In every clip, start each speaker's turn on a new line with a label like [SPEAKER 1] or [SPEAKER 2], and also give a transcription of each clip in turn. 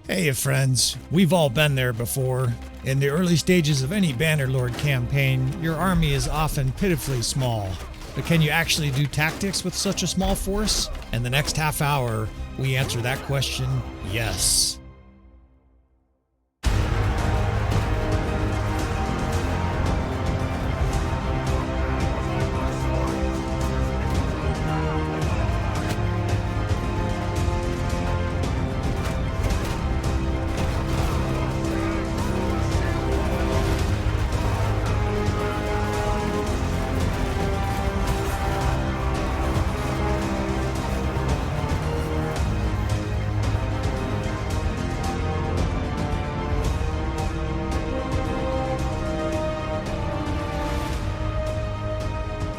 [SPEAKER 1] Hey friends, we've all been there before. In the early stages of any Bannerlord campaign, your army is often pitifully small. But can you actually do tactics with such a small force? In the next half hour, we answer that question, yes.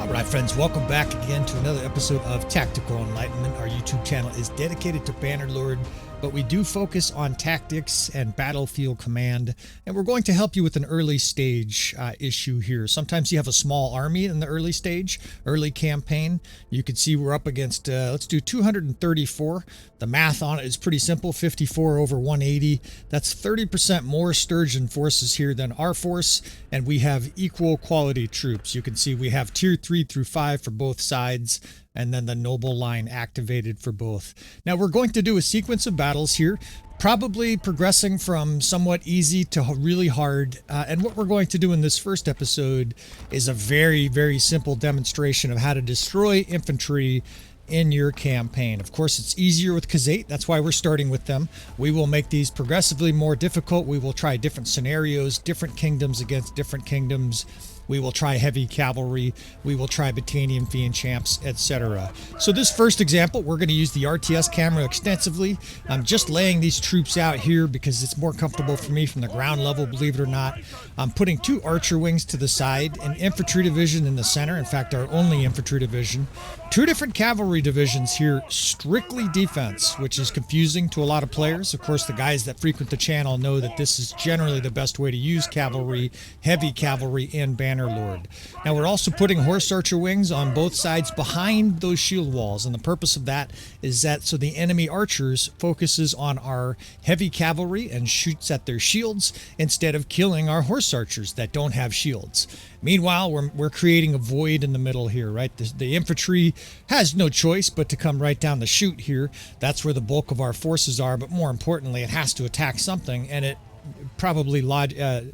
[SPEAKER 1] Alright friends, welcome back again to another episode of Tactical Enlightenment. Our YouTube channel is dedicated to Bannerlord, but we do focus on tactics and battlefield command, and we're going to help you with an early stage issue here. Sometimes you have a small army in the early stage, early campaign. You can see we're up against, let's do 234. The math on it is pretty simple, 54 over 180. That's 30% more Sturgeon forces here than our force, and we have equal quality troops. You can see we have tier 3 through 5 for both sides, and then the noble line activated for both. Now we're going to do a sequence of battles here, probably progressing from somewhat easy to really hard. And what we're going to do in this first episode is a very, very simple demonstration of how to destroy infantry in your campaign. Of course, it's easier with Khazate. That's why we're starting with them. We will make these progressively more difficult. We will try different scenarios, different kingdoms against different kingdoms. We will try heavy cavalry, we will try Battanian Fiend Champs, etc. So this first example, we're going to use the RTS camera extensively. I'm just laying these troops out here because it's more comfortable for me from the ground level, believe it or not. I'm putting 2 archer wings to the side, an infantry division in the center, in fact our only infantry division. 2 different cavalry divisions here, strictly defense, which is confusing to a lot of players. Of course, the guys that frequent the channel know that this is generally the best way to use cavalry, heavy cavalry in Bannerlord. Now we're also putting horse archer wings on both sides behind those shield walls, and the purpose of that is that so the enemy archers focuses on our heavy cavalry and shoots at their shields instead of killing our horse archers that don't have shields. Meanwhile, we're creating a void in the middle here, right? The infantry has no choice but to come right down the chute here. That's where the bulk of our forces are, but more importantly, it has to attack something, and it probably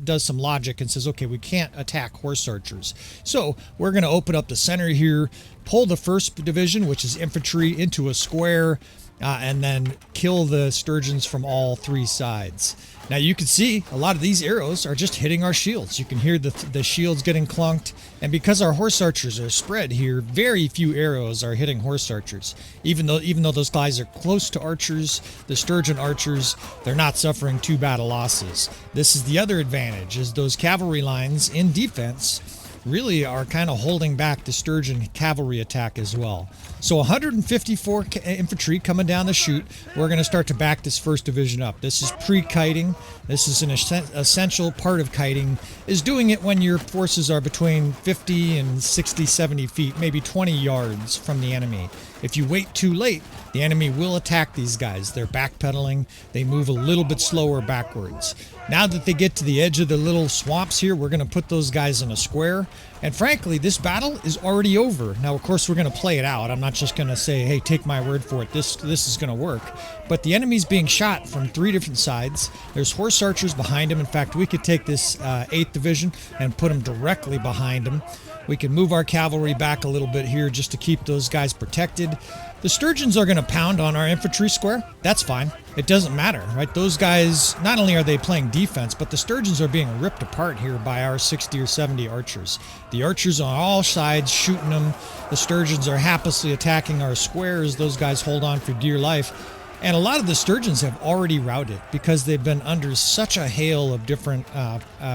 [SPEAKER 1] does some logic and says, okay, we can't attack horse archers. So we're going to open up the center here, pull the first division, which is infantry, into a square, and then kill the sturgeons from all 3 sides. Now you can see a lot of these arrows are just hitting our shields. You can hear the shields getting clunked, and because our horse archers are spread here, very few arrows are hitting horse archers. Even though those guys are close to archers, the sturgeon archers, they're not suffering 2 battle losses. This is the other advantage, is those cavalry lines in defense really are kind of holding back the sturgeon cavalry attack as well. So 154 infantry coming down the chute. We're going to start to back this first division up. This is pre-kiting. This is an essential part of kiting, is doing it when your forces are between 50 and 60, 70 feet, maybe 20 yards from the enemy. If you wait too late, the enemy will attack these guys. They're backpedaling. They move a little bit slower backwards. Now that they get to the edge of the little swamps here, we're going to put those guys in a square. And frankly, this battle is already over. Now, of course, we're going to play it out. I'm not just going to say, hey, take my word for it. This is going to work. But the enemy's being shot from 3 different sides. There's horse archers behind him. In fact, we could take this 8th division and put them directly behind him. We can move our cavalry back a little bit here just to keep those guys protected. The sturgeons are going to pound on our infantry square. That's fine. It doesn't matter, right? Those guys, not only are they playing defense, but the sturgeons are being ripped apart here by our 60 or 70 archers. The archers on all sides shooting them. The sturgeons are haplessly attacking our squares. Those guys hold on for dear life. And a lot of the sturgeons have already routed because they've been under such a hail of different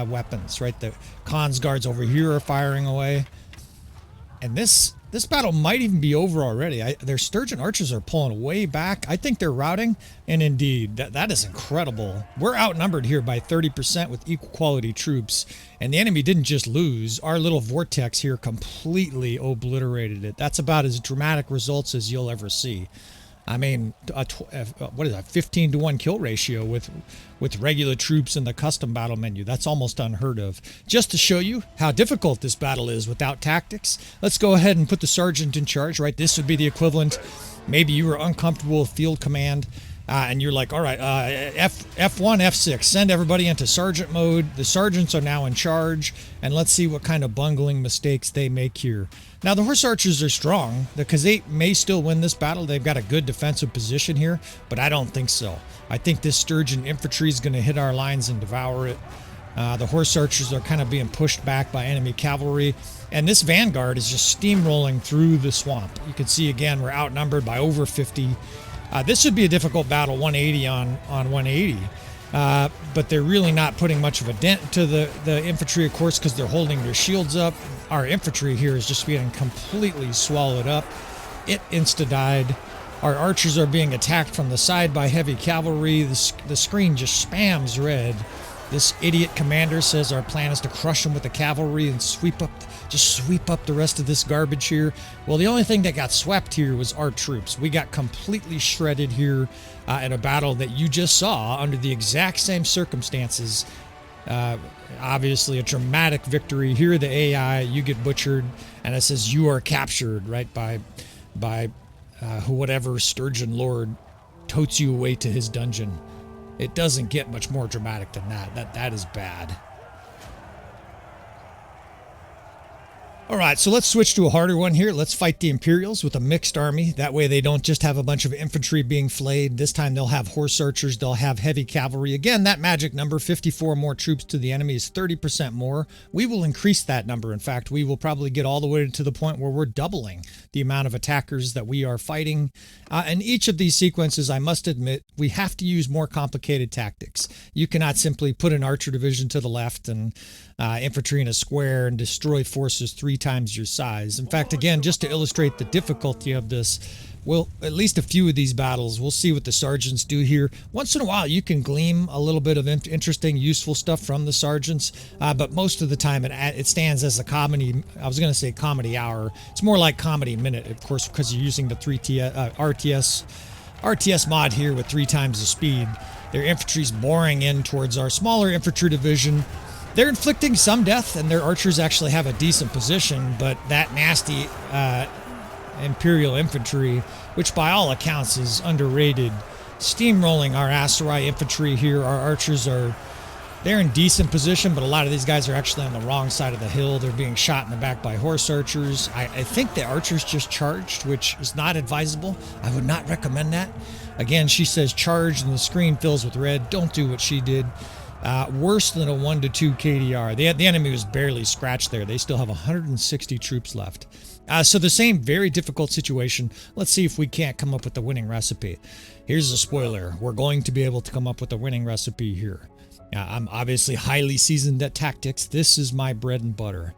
[SPEAKER 1] weapons, right? The Khan's guards over here are firing away. And this battle might even be over already. Their sturgeon archers are pulling way back. I think they're routing, and indeed, that is incredible. We're outnumbered here by 30% with equal quality troops, and the enemy didn't just lose. Our little vortex here completely obliterated it. That's about as dramatic results as you'll ever see. I mean, what is that? 15-to-1 kill ratio with regular troops in the custom battle menu. That's almost unheard of. Just to show you how difficult this battle is without tactics, let's go ahead and put the sergeant in charge, right? This would be the equivalent. Maybe you were uncomfortable with field command, and you're like, all right, F1, F6, send everybody into sergeant mode. The sergeants are now in charge, and let's see what kind of bungling mistakes they make here. Now, the horse archers are strong. The Khazate may still win this battle. They've got a good defensive position here, but I don't think so. I think this sturgeon infantry is going to hit our lines and devour it. The horse archers are kind of being pushed back by enemy cavalry, and this vanguard is just steamrolling through the swamp. You can see, again, we're outnumbered by over 50. This would be a difficult battle, 180 on 180. But they're really not putting much of a dent to the infantry, of course, because they're holding their shields up. Our infantry here is just being completely swallowed up. It insta-died. Our archers are being attacked from the side by heavy cavalry. The screen just spams red. This idiot commander says our plan is to crush them with the cavalry and sweep up the rest of this garbage here. Well, the only thing that got swept here was our troops. We got completely shredded here in a battle that you just saw under the exact same circumstances. Obviously a dramatic victory. Here the AI, you get butchered, and it says you are captured, right, by whatever Sturgeon Lord totes you away to his dungeon. It doesn't get much more dramatic than that. That is bad. All right, so let's switch to a harder one here. Let's fight the Imperials with a mixed army. That way they don't just have a bunch of infantry being flayed. This time they'll have horse archers, they'll have heavy cavalry. Again, that magic number, 54 more troops to the enemy, is 30% more. We will increase that number. In fact, we will probably get all the way to the point where we're doubling the amount of attackers that we are fighting. In each of these sequences, I must admit, we have to use more complicated tactics. You cannot simply put an archer division to the left and infantry in a square and destroy forces 3 times your size. In fact, again, just to illustrate the difficulty of this, well, at least a few of these battles, we'll see what the sergeants do here. Once in a while, you can glean a little bit of interesting, useful stuff from the sergeants, but most of the time it stands as a comedy. I was going to say comedy hour. It's more like comedy minute, of course, because you're using the RTS mod here with 3 times the speed. Their infantry's boring in towards our smaller infantry division. They're inflicting some death, and their archers actually have a decent position, but that nasty Imperial infantry, which by all accounts is underrated, steamrolling our Aserai infantry here. Our archers they're in decent position, but a lot of these guys are actually on the wrong side of the hill. They're being shot in the back by horse archers. I think the archers just charged, which is not advisable. I would not recommend that. Again, she says charge, and the screen fills with red. Don't do what she did. Worse than a 1-to-2 KDR. The enemy was barely scratched there. They still have 160 troops left. So the same very difficult situation. Let's see if we can't come up with the winning recipe. Here's a spoiler. We're going to be able to come up with a winning recipe here. I'm obviously highly seasoned at tactics. This is my bread and butter.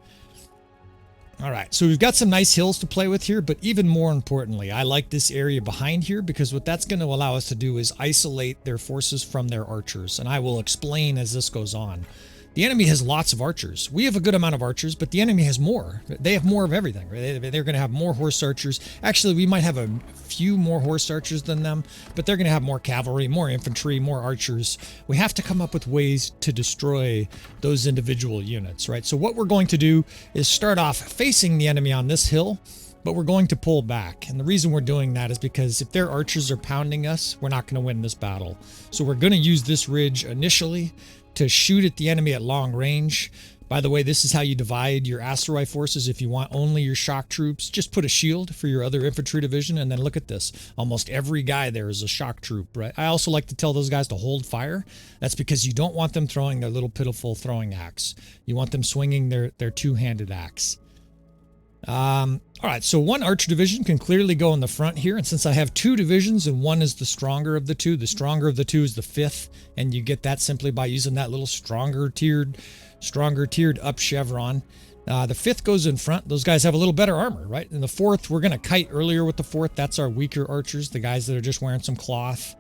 [SPEAKER 1] All right, so we've got some nice hills to play with here, but even more importantly, I like this area behind here because what that's going to allow us to do is isolate their forces from their archers, and I will explain as this goes on. The enemy has lots of archers. We have a good amount of archers, but the enemy has more. They have more of everything. They're going to have more horse archers. Actually, we might have a few more horse archers than them, but they're going to have more cavalry, more infantry, more archers. We have to come up with ways to destroy those individual units, right? So what we're going to do is start off facing the enemy on this hill, but we're going to pull back. And the reason we're doing that is because if their archers are pounding us, we're not going to win this battle. So we're going to use this ridge initially to shoot at the enemy at long range. By the way, this is how you divide your Aserai forces. If you want only your shock troops, just put a shield for your other infantry division, and then look at this. Almost every guy there is a shock troop, right? I also like to tell those guys to hold fire. That's because you don't want them throwing their little pitiful throwing axe. You want them swinging their two-handed axe. All right, so one archer division can clearly go in the front here, and since I have 2 divisions and one is the stronger of the 2, the stronger of the 2 is the 5th, and you get that simply by using that little stronger tiered up chevron. The 5th goes in front. Those guys have a little better armor, right? And the 4th, we're going to kite earlier with the 4th. That's our weaker archers, the guys that are just wearing some cloth.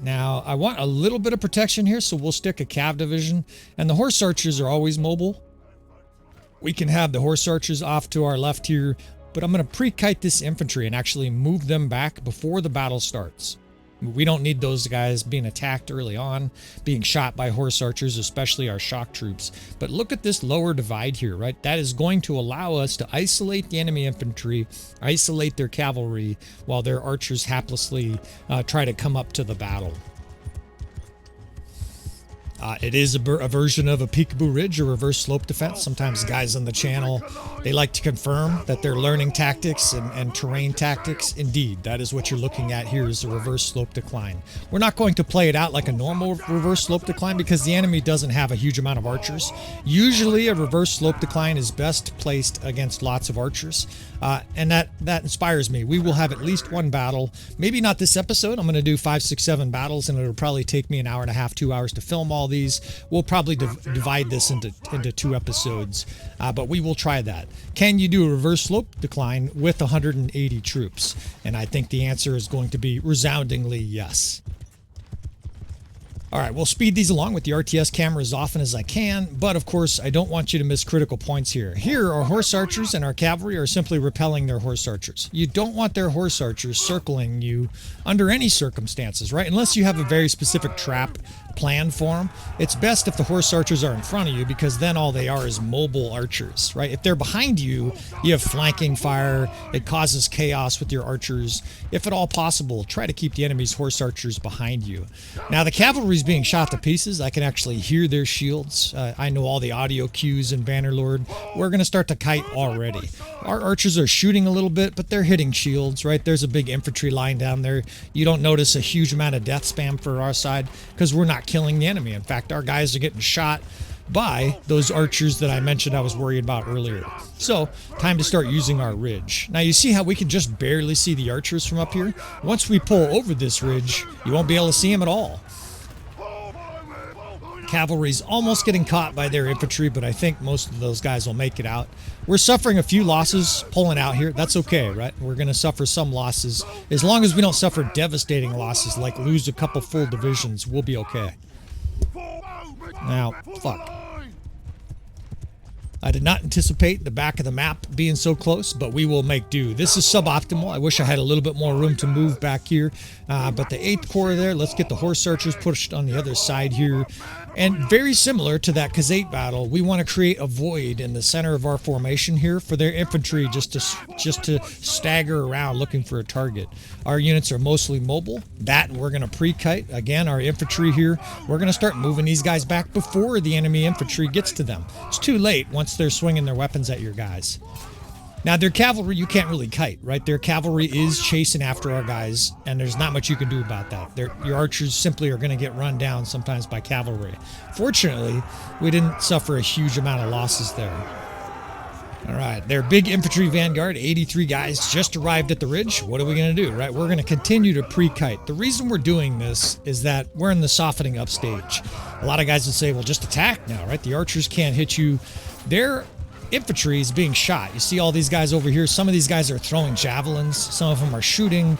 [SPEAKER 1] Now, I want a little bit of protection here, so we'll stick a cav division, and the horse archers are always mobile. We can have the horse archers off to our left here but I'm going to pre-kite this infantry and actually move them back before the battle starts. We don't need those guys being attacked early on, being shot by horse archers, especially our shock troops. But look at this lower divide here, right? That is going to allow us to isolate the enemy infantry, isolate their cavalry, while their archers haplessly try to come up to the battle. It is a version of a peekaboo ridge or reverse slope defense. Sometimes guys on the channel, they like to confirm that they're learning tactics and terrain tactics. Indeed, that is what you're looking at here, is a reverse slope decline. We're not going to play it out like a normal reverse slope decline because the enemy doesn't have a huge amount of archers. Usually a reverse slope decline is best placed against lots of archers. And that inspires me. We will have at least one battle. Maybe not this episode. I'm going to do 5, 6, 7 battles, and it'll probably take me an hour and a half, 2 hours to film all these. We'll probably divide this into 2 episodes, but we will try that. Can you do a reverse slope decline with 180 troops? And I think the answer is going to be resoundingly yes. All right, we'll speed these along with the RTS camera as often as I can, but of course I don't want you to miss critical points here. Here, our horse archers and our cavalry are simply repelling their horse archers. You don't want their horse archers circling you under any circumstances, right? Unless you have a very specific trap planned for them. It's best if the horse archers are in front of you, because then all they are is mobile archers, right? If they're behind you, you have flanking fire. It causes chaos with your archers. If at all possible, try to keep the enemy's horse archers behind you. Now, the cavalry's being shot to pieces. I can actually hear their shields. I know all the audio cues in Bannerlord. We're going to start to kite already. Our archers are shooting a little bit, but they're hitting shields, right? There's a big infantry line down there. You don't notice a huge amount of death spam for our side because we're not killing the enemy. In fact, our guys are getting shot by those archers that I mentioned I was worried about earlier. So, time to start using our ridge. Now, you see how we can just barely see the archers from up here? Once we pull over this ridge, you won't be able to see them at all. Cavalry's almost getting caught by their infantry, but I think most of those guys will make it out. We're suffering a few losses pulling out here. That's okay, right? We're going to suffer some losses. As long as we don't suffer devastating losses, like lose a couple full divisions, we'll be okay. Now, fuck. I did not anticipate the back of the map being so close, but we will make do. This is suboptimal. I wish I had a little bit more room to move back here. But the 8th Corps there, let's get the horse archers pushed on the other side here. And very similar to that Khazate battle, we want to create a void in the center of our formation here for their infantry just to stagger around looking for a target. Our units are mostly mobile. That we're going to pre-kite. Again, our infantry here, we're going to start moving these guys back before the enemy infantry gets to them. It's too late once they're swinging their weapons at your guys. Now, their cavalry, you can't really kite, right? Their cavalry is chasing after our guys, and there's not much you can do about that. Your archers simply are going to get run down sometimes by cavalry. Fortunately, we didn't suffer a huge amount of losses there. All right, their big infantry vanguard, 83 guys, just arrived at the ridge. What are we going to do, right? We're going to continue to pre-kite. The reason we're doing this is that we're in the softening up stage. A lot of guys would say, well, just attack now, right? The archers can't hit you. Their infantry is being shot. You see all these guys over here. Some of these guys are throwing javelins. Some of them are shooting.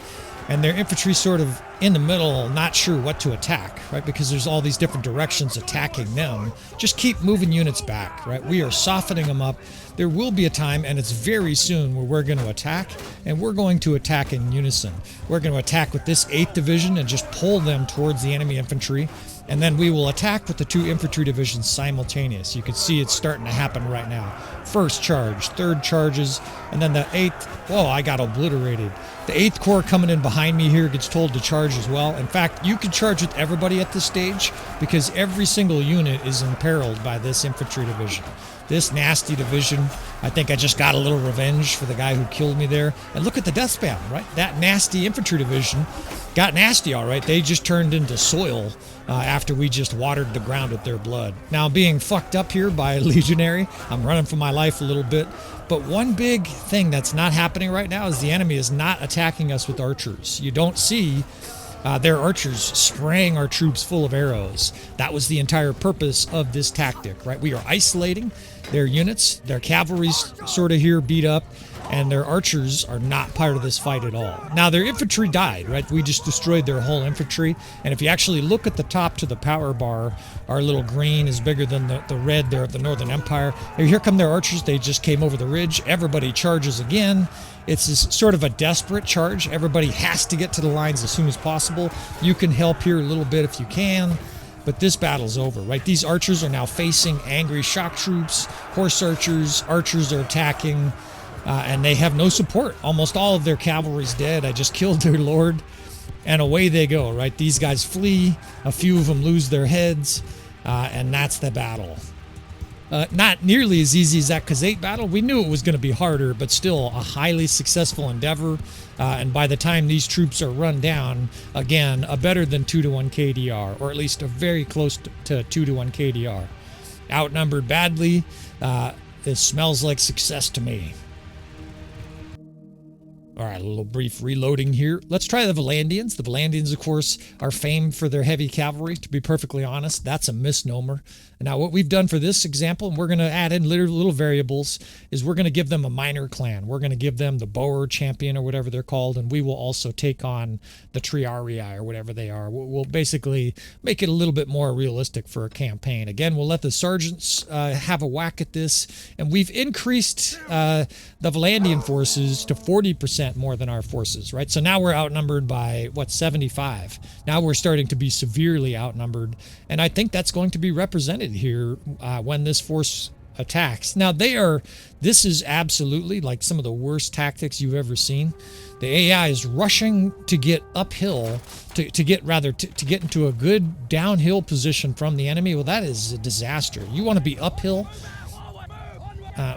[SPEAKER 1] And their infantry sort of in the middle, not sure what to attack, right? Because there's all these different directions attacking them. Just keep moving units back, right? We are softening them up. There will be a time, and it's very soon, where we're going to attack, and we're going to attack in unison. We're going to attack with this 8th Division and just pull them towards the enemy infantry. And then we will attack with the 2 infantry divisions simultaneous. You can see it's starting to happen right now. First charge, 3rd charges, and then the 8th. Whoa, I got obliterated. The 8th Corps coming in behind me here gets told to charge as well. In fact, you can charge with everybody at this stage because every single unit is imperiled by this infantry division. This nasty division, I think I just got a little revenge for the guy who killed me there. And look at the death spam, right? That nasty infantry division got nasty, all right. They just turned into soil after we just watered the ground with their blood. Now, I'm being fucked up here by a legionary. I'm running for my life a little bit. But one big thing that's not happening right now is the enemy is not attacking us with archers. You don't see their archers spraying our troops full of arrows. That was the entire purpose of this tactic, right? We are isolating their units. Their cavalry's sort of here beat up. and their archers are not part of this fight at all. Now, their infantry died, right? We just destroyed their whole infantry, and if you actually look at the top to the power bar, our little green is bigger than the red there at the Northern Empire. And here come their archers. They just came over the ridge. Everybody charges again. It's this sort of a desperate charge. Everybody has to get to the lines as soon as possible. You can help here a little bit if you can, but this battle's over, right? These archers are now facing angry shock troops, horse archers. Archers are attacking, and they have no support. Almost all of their cavalry's dead. I just killed their lord, and away they go, right? These guys flee. A few of them lose their heads, and that's the battle. Not nearly as easy as that Khazate battle. We knew it was going to be harder, but still a highly successful endeavor. And by the time these troops are run down, again, a better than 2-to-1 KDR, or at least a very close to 2-to-1 KDR. Outnumbered badly. It smells like success to me. All right, a little brief reloading here. Let's try the Valandians. The Valandians, of course, are famed for their heavy cavalry. To be perfectly honest, that's a misnomer. Now, what we've done for this example, and we're going to add in little variables, is we're going to give them a minor clan. We're going to give them the Boer champion or whatever they're called, and we will also take on the Triarii or whatever they are. We'll basically make it a little bit more realistic for a campaign. Again, we'll let the sergeants have a whack at this, and we've increased the Valandian forces to 40% more than our forces, right? So now we're outnumbered by, 75? Now we're starting to be severely outnumbered, and I think that's going to be represented here when this force attacks. Now this is absolutely like some of the worst tactics you've ever seen. The AI is rushing to get uphill, to get into a good downhill position from the enemy. Well, that is a disaster. You want to be uphill.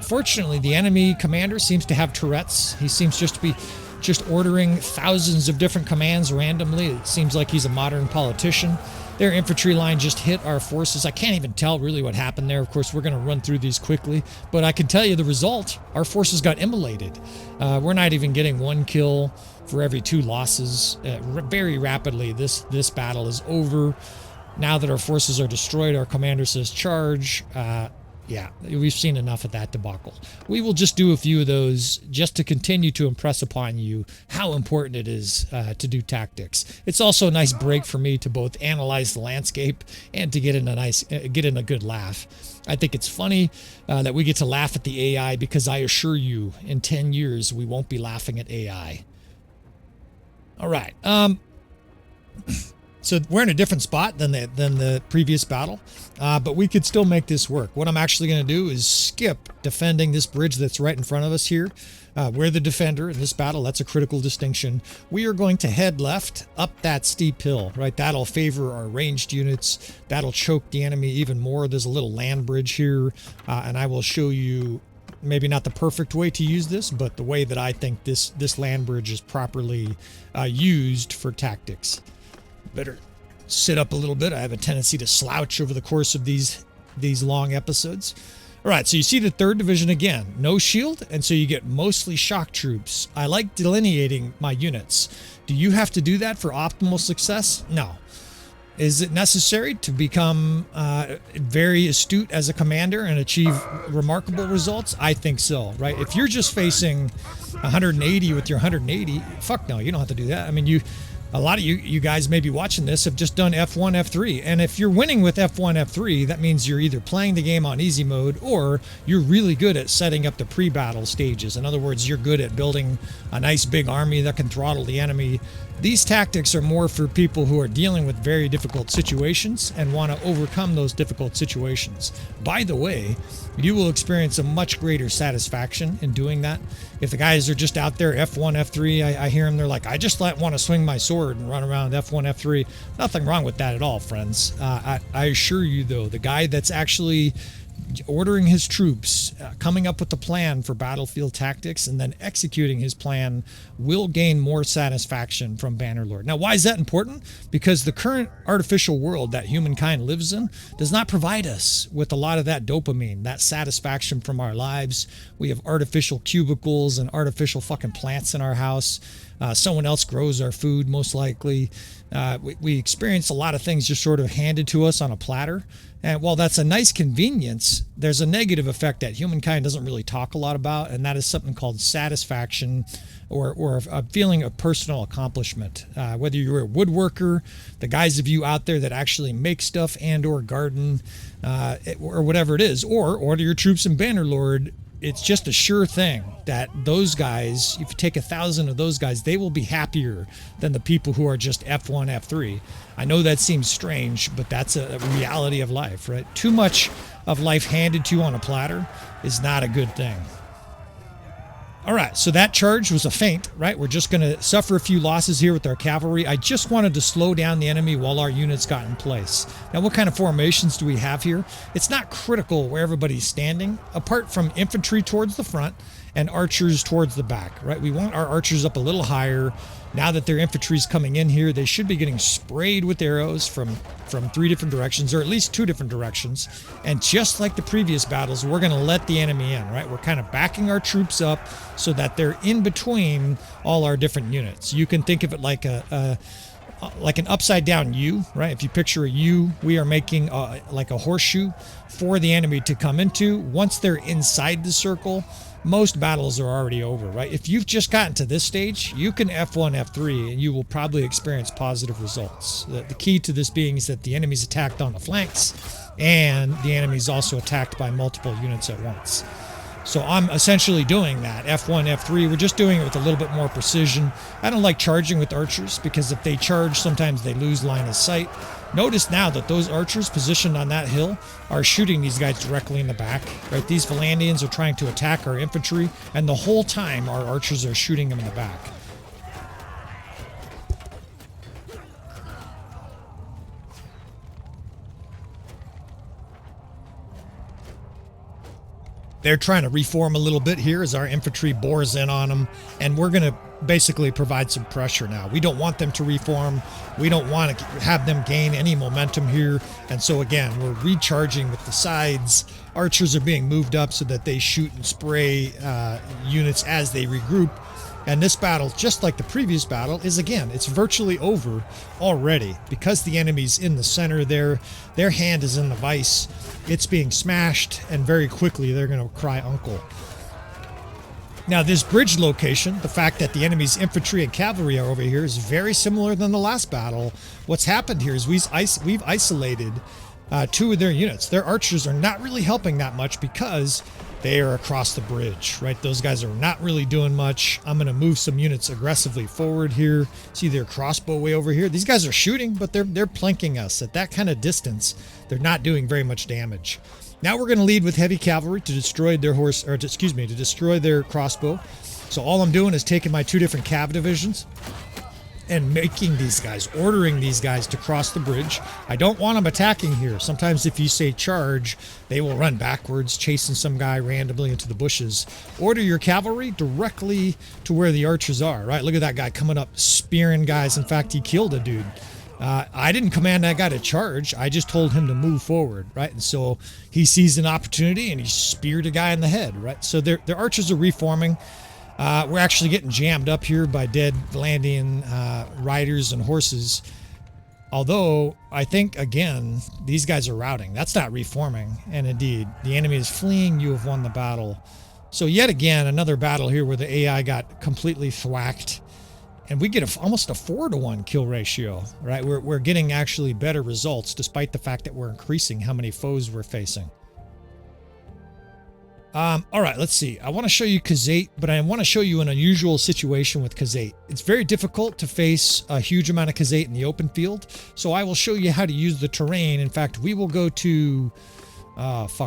[SPEAKER 1] Fortunately, the enemy commander seems to have Tourette's. He seems just to be ordering thousands of different commands randomly. It seems like he's a modern politician. Their infantry line just hit our forces. I can't even tell really what happened there. Of course, we're going to run through these quickly, but I can tell you the result. Our forces got immolated. We're not even getting one kill for every 2 losses. Very rapidly, this battle is over. Now that our forces are destroyed, our commander says charge. Yeah, we've seen enough of that debacle. We will just do a few of those just to continue to impress upon you how important it is to do tactics. It's also a nice break for me to both analyze the landscape and to get in a good laugh. I think it's funny that we get to laugh at the AI, because I assure you, in 10 years we won't be laughing at AI. All right. So we're in a different spot than the previous battle, but we could still make this work. What I'm actually going to do is skip defending this bridge that's right in front of us here. We're the defender in this battle. That's a critical distinction. We are going to head left up that steep hill, right? That'll favor our ranged units. That'll choke the enemy even more. There's a little land bridge here, and I will show you maybe not the perfect way to use this, but the way that I think this land bridge is properly used for tactics. Better sit up a little bit. I have a tendency to slouch over the course of these long episodes. All right, so you see the 3rd Division again. No shield, and so you get mostly shock troops. I like delineating my units. Do you have to do that for optimal success? No. Is it necessary to become very astute as a commander and achieve remarkable results? I think so, right? If you're just facing 180 with your 180, fuck no, you don't have to do that. I mean, a lot of you guys may be watching this have just done F1, F3. And if you're winning with F1, F3, that means you're either playing the game on easy mode or you're really good at setting up the pre-battle stages. In other words, you're good at building a nice big army that can throttle the enemy. These tactics are more for people who are dealing with very difficult situations and want to overcome those difficult situations. By the way, you will experience a much greater satisfaction in doing that. If the guys are just out there F1, F3, I hear them, they're like, I just want to swing my sword and run around F1, F3. Nothing wrong with that at all, friends. I assure you, though, the guy that's actually ordering his troops, coming up with a plan for battlefield tactics, and then executing his plan will gain more satisfaction from Bannerlord. Now, why is that important? Because the current artificial world that humankind lives in does not provide us with a lot of that dopamine, that satisfaction from our lives. We have artificial cubicles and artificial fucking plants in our house. Someone else grows our food, most likely. We experience a lot of things just sort of handed to us on a platter. And while that's a nice convenience, there's a negative effect that humankind doesn't really talk a lot about, and that is something called satisfaction, or a feeling of personal accomplishment. Whether you're a woodworker, the guys of you out there that actually make stuff and or garden, or whatever it is, or order your troops in Bannerlord, it's just a sure thing that those guys, if you take 1,000 of those guys, they will be happier than the people who are just F1, F3. I know that seems strange, but that's a reality of life, right? Too much of life handed to you on a platter is not a good thing. All right, so that charge was a feint, right? We're just going to suffer a few losses here with our cavalry. I just wanted to slow down the enemy while our units got in place. Now, what kind of formations do we have here? It's not critical where everybody's standing, apart from infantry towards the front and archers towards the back, right? We want our archers up a little higher. Now that their infantry's coming in here, they should be getting sprayed with arrows from 3 different directions, or at least 2 different directions. And just like the previous battles, we're going to let the enemy in, right? We're kind of backing our troops up so that they're in between all our different units. You can think of it like like an upside down U, right? If you picture a U, we are making like a horseshoe for the enemy to come into. Once they're inside the circle, most battles are already over, right? If you've just gotten to this stage, you can F1, F3, and you will probably experience positive results. The key to this being is that the enemy's attacked on the flanks, and the enemy's also attacked by multiple units at once. So I'm essentially doing that, F1, F3. We're just doing it with a little bit more precision. I don't like charging with archers, because if they charge, sometimes they lose line of sight. Notice now that those archers positioned on that hill are shooting these guys directly in the back, right? These Valandians are trying to attack our infantry, and the whole time our archers are shooting them in the back. They're trying to reform a little bit here as our infantry bores in on them, and we're going to basically provide some pressure now. We don't want them to reform. We don't want to have them gain any momentum here, and so again, we're recharging with the sides. Archers are being moved up so that they shoot and spray units as they regroup. And this battle, just like the previous battle, is again, it's virtually over already because the enemy's in the center there. Their hand is in the vice. It's being smashed, and very quickly they're going to cry uncle. Now, this bridge location, the fact that the enemy's infantry and cavalry are over here, is very similar than the last battle. What's happened here is we've isolated 2 of their units. Their archers are not really helping that much because they are across the bridge, right? Those guys are not really doing much. I'm going to move some units aggressively forward here. See their crossbow way over here. These guys are shooting, but they're plinking us at that kind of distance. They're not doing very much damage. Now we're going to lead with heavy cavalry to destroy their to destroy their crossbow. So all I'm doing is taking my 2 different cav divisions and making these guys, ordering these guys to cross the bridge. I don't want them attacking here. Sometimes if you say charge, they will run backwards, chasing some guy randomly into the bushes. Order your cavalry directly to where the archers are, right? Look at that guy coming up, spearing guys. In fact, he killed a dude. I didn't command that guy to charge. I just told him to move forward, right? And so he sees an opportunity and he speared a guy in the head, right? So their archers are reforming. We're actually getting jammed up here by dead Valandian riders and horses. Although, I think, again, these guys are routing. That's not reforming. And indeed, the enemy is fleeing. You have won the battle. So yet again, another battle here where the AI got completely thwacked. And we get almost a 4-to-1 kill ratio, right? We're getting actually better results despite the fact that we're increasing how many foes we're facing. All right, let's see. I want to show you Khazate, but I want to show you an unusual situation with Khazate. It's very difficult to face a huge amount of Khazate in the open field, so I will show you how to use the terrain. In fact, we will go to...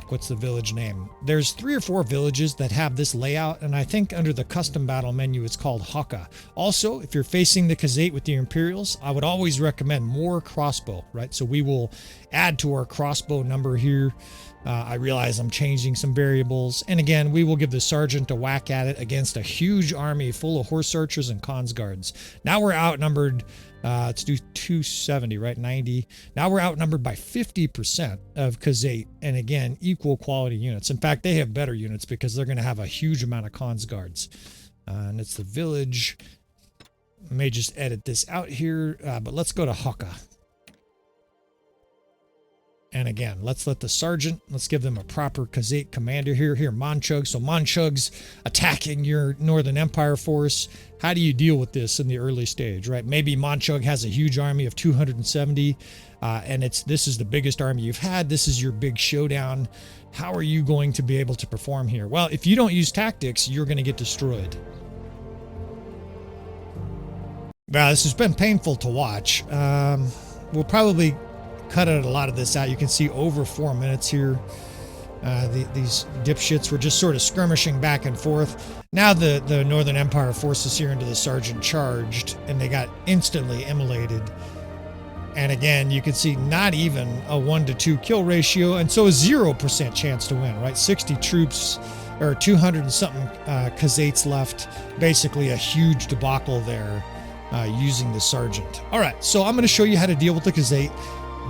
[SPEAKER 1] what's the village name? There's 3 or 4 villages that have this layout, and I think under the custom battle menu it's called Haka. Also, if you're facing the Khazate with the Imperials, I would always recommend more crossbow, right? So we will add to our crossbow number here. I realize I'm changing some variables, and again, we will give the sergeant a whack at it against a huge army full of horse archers and cons guards. Now we're outnumbered. Let's do 270, right? 90. Now we're outnumbered by 50% of Khazate, and again, equal quality units. In fact, they have better units because they're going to have a huge amount of cons guards. And it's the village. I may just edit this out here, but let's go to Haka. And again, let's let the sergeant, let's give them a proper Khazate commander here. Here, Monchug. So Monchug's attacking your Northern Empire force. How do you deal with this in the early stage, right? Maybe Monchug has a huge army of 270, and this is the biggest army you've had. This is your big showdown. How are you going to be able to perform here? Well, if you don't use tactics, you're going to get destroyed. Now, this has been painful to watch. We'll probably cut a lot of this out. You can see over 4 minutes here. These dipshits were just sort of skirmishing back and forth. Now the Northern Empire forces here into the sergeant charged, and they got instantly immolated. And again, you can see not even a 1-to-2 kill ratio, and so a 0% chance to win, right? 60 troops, or 200 and something Khazates left. Basically a huge debacle there using the sergeant. All right, so I'm going to show you how to deal with the Khazate.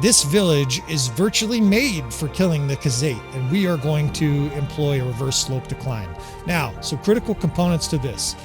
[SPEAKER 1] This village is virtually made for killing the Khazate, and we are going to employ a reverse slope decline. Now, some critical components to this.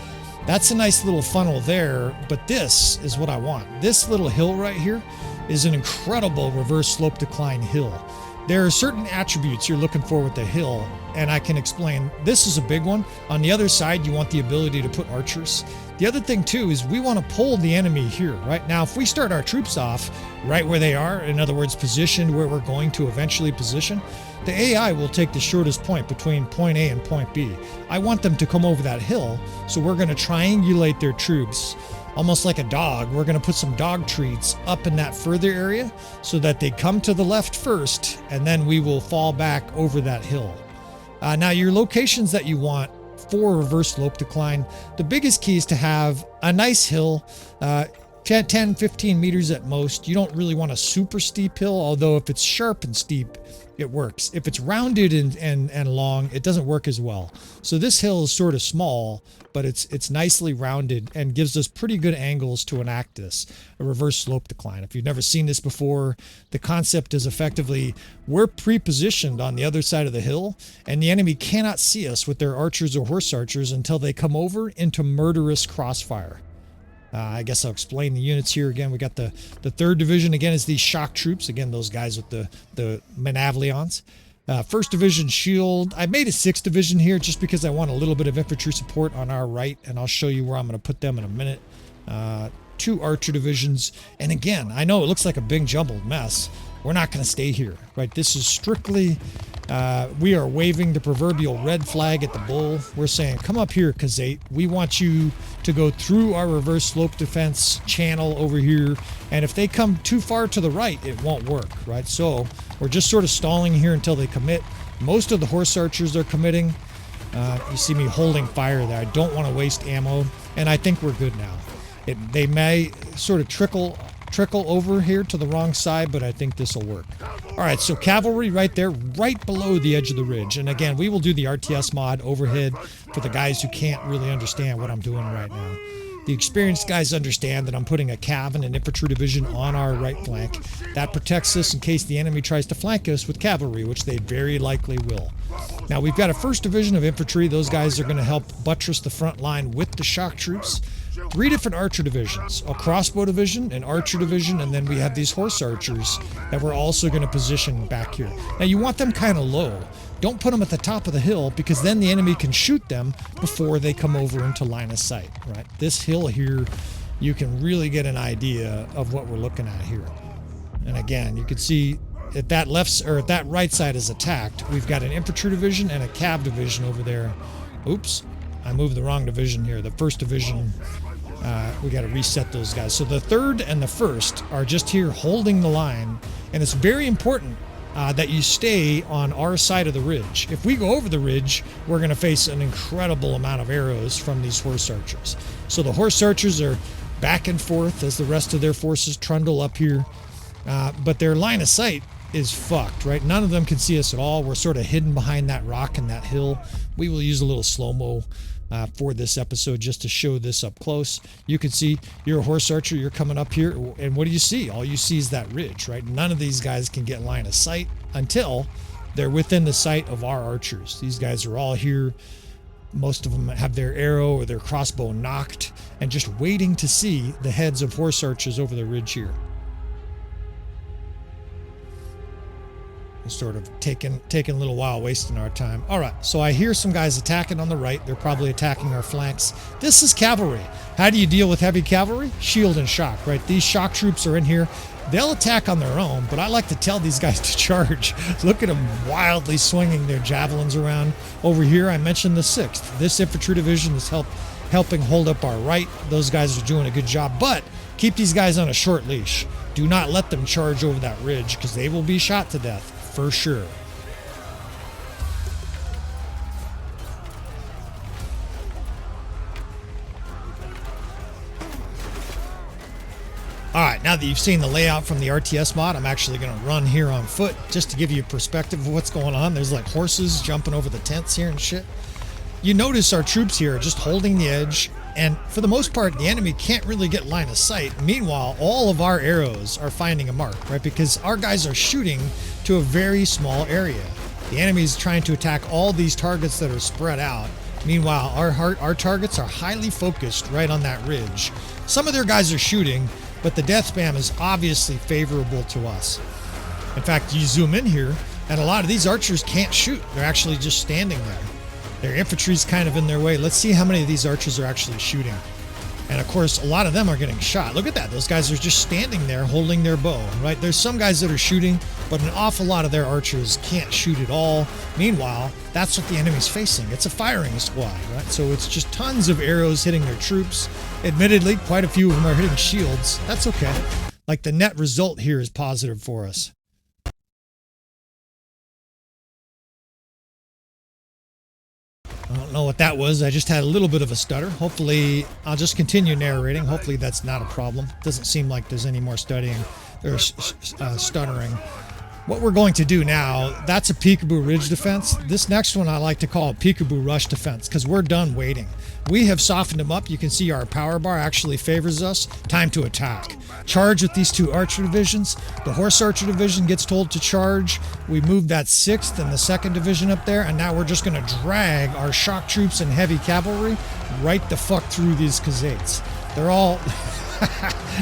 [SPEAKER 1] That's a nice little funnel there, but this is what I want. This little hill right here is an incredible reverse slope decline hill. There are certain attributes you're looking for with the hill, and I can explain. This is a big one. On the other side, you want the ability to put archers. The other thing too is we want to pull the enemy here, right? Now, if we start our troops off right where they are, in other words, positioned where we're going to eventually position, the AI will take the shortest point between point A and point B. I want them to come over that hill, so we're going to triangulate their troops almost like a dog. We're going to put some dog treats up in that further area so that they come to the left first, and then we will fall back over that hill. Now, your locations that you want for reverse slope decline, the biggest key is to have a nice hill, 10, 15 meters at most. You don't really want a super steep hill, although if it's sharp and steep, it works. If it's rounded and long, it doesn't work as well. So this hill is sort of small, but it's nicely rounded and gives us pretty good angles to enact this, a reverse slope decline. If you've never seen this before, the concept is effectively we're pre-positioned on the other side of the hill, and the enemy cannot see us with their archers or horse archers until they come over into murderous crossfire. I guess I'll explain the units here again. We got the 3rd Division, again, is these shock troops. Again, those guys with the Manavlions. 1st Division Shield. I made a 6th Division here just because I want a little bit of infantry support on our right, and I'll show you where I'm going to put them in a minute. 2 Archer Divisions. And again, I know it looks like a big jumbled mess. We're not going to stay here, right? This is strictly, we are waving the proverbial red flag at the bull. We're saying, come up here, Khazate. We want you to go through our reverse slope defense channel over here. And if they come too far to the right, it won't work, right? So we're just sort of stalling here until they commit. Most of the horse archers are committing. You see me holding fire there. I don't want to waste ammo, and I think we're good now. They may sort of trickle over here to the wrong side, but I think this will work. All right, so cavalry right there, right below the edge of the ridge. And again, we will do the RTS mod overhead for the guys who can't really understand what I'm doing right now. The experienced guys understand that I'm putting a cav and an infantry division on our right flank. That protects us in case the enemy tries to flank us with cavalry, which they very likely will. Now, we've got a 1st Division of infantry. Those guys are going to help buttress the front line with the shock troops. 3 different archer divisions, a crossbow division, an archer division, and then we have these horse archers that we're also going to position back here. Now, you want them kind of low. Don't put them at the top of the hill, because then the enemy can shoot them before they come over into line of sight, right? This hill here, you can really get an idea of what we're looking at here. And again, you can see if that that right side is attacked, we've got an infantry division and a cav division over there. Oops, I moved the wrong division here. The 1st Division, we got to reset those guys. So the 3rd and the 1st are just here holding the line, and it's very important that you stay on our side of the ridge. If we go over the ridge, we're going to face an incredible amount of arrows from these horse archers. So the horse archers are back and forth as the rest of their forces trundle up here, but their line of sight is fucked, right? None of them can see us at all. We're sort of hidden behind that rock and that hill. We will use a little slow-mo for this episode just to show this up close. You can see you're a horse archer, you're coming up here, and what do you see? All you see is that ridge, right? None of these guys can get line of sight until they're within the sight of our archers. These guys are all here Most of them have their arrow or their crossbow knocked and just waiting to see the heads of horse archers over the ridge here. It's sort of taking a little while, wasting our time. All right, so I hear some guys attacking on the right. They're probably attacking our flanks. This is cavalry. How do you deal with heavy cavalry? Shield and shock, right? These shock troops are in here. They'll attack on their own, but I like to tell these guys to charge. Look at them wildly swinging their javelins around. Over here, I mentioned the 6th. This infantry division is helping hold up our right. Those guys are doing a good job, but keep these guys on a short leash. Do not let them charge over that ridge because they will be shot to death for sure. All right, now that you've seen the layout from the RTS mod, I'm actually going to run here on foot just to give you a perspective of what's going on. There's like horses jumping over the tents here and shit. You notice our troops here are just holding the edge, and for the most part, the enemy can't really get line of sight. Meanwhile, all of our arrows are finding a mark, right? Because our guys are shooting to a very small area. The enemy is trying to attack all these targets that are spread out. Meanwhile, our targets are highly focused right on that ridge. Some of their guys are shooting, but the death spam is obviously favorable to us. In fact, you zoom in here, and a lot of these archers can't shoot. They're actually just standing there. Their infantry's kind of in their way. Let's see how many of these archers are actually shooting. And of course, a lot of them are getting shot. Look at that. Those guys are just standing there holding their bow, right? There's some guys that are shooting, but an awful lot of their archers can't shoot at all. Meanwhile, that's what the enemy's facing. It's a firing squad, right? So it's just tons of arrows hitting their troops. Admittedly, quite a few of them are hitting shields. That's okay. Like, the net result here is positive for us. I don't know what that was. I just had a little bit of a stutter. Hopefully, I'll just continue narrating. Hopefully that's not a problem. Doesn't seem like there's any more stuttering. What we're going to do now, that's a peekaboo ridge defense. This next one I like to call a peekaboo rush defense because we're done waiting. We have softened them up. You can see our power bar actually favors us. Time to attack. Charge with these 2 archer divisions. The horse archer division gets told to charge. We moved that 6th and the 2nd division up there, and now we're just going to drag our shock troops and heavy cavalry right the fuck through these Khazaits. They're all...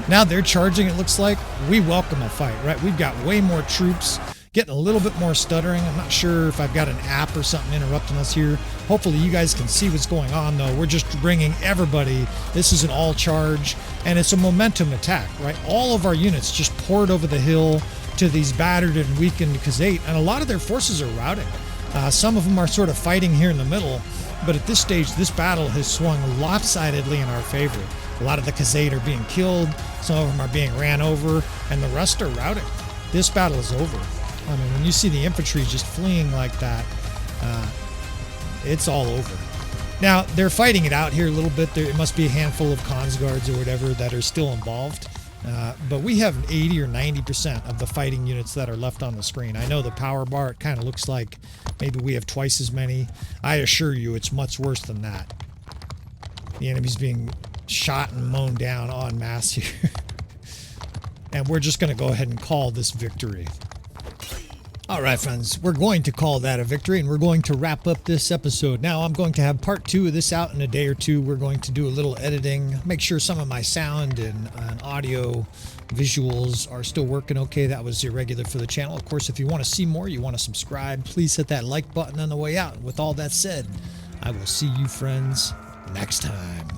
[SPEAKER 1] Now they're charging, it looks like. We welcome a fight, right? We've got way more troops, getting a little bit more stuttering. I'm not sure if I've got an app or something interrupting us here. Hopefully you guys can see what's going on, though. We're just bringing everybody. This is an all charge, and it's a momentum attack, right? All of our units just poured over the hill to these battered and weakened Khazait, and a lot of their forces are routing. Some of them are sort of fighting here in the middle, but at this stage, this battle has swung lopsidedly in our favor. A lot of the Khazait are being killed, some of them are being ran over, and the rest are routing. This battle is over. I mean, when you see the infantry just fleeing like that, it's all over. Now, they're fighting it out here a little bit. It must be a handful of cons guards or whatever that are still involved. But we have 80 or 90% of the fighting units that are left on the screen. I know the power bar, it kind of looks like maybe we have twice as many. I assure you it's much worse than that. The enemy's being shot and mown down en masse here. And we're just going to go ahead and call this victory. All right, friends, we're going to call that a victory, and we're going to wrap up this episode. Now, I'm going to have part 2 of this out in a day or two. We're going to do a little editing, make sure some of my sound and audio visuals are still working okay. That was irregular for the channel. Of course, if you want to see more, you want to subscribe, please hit that like button on the way out. With all that said, I will see you friends next time.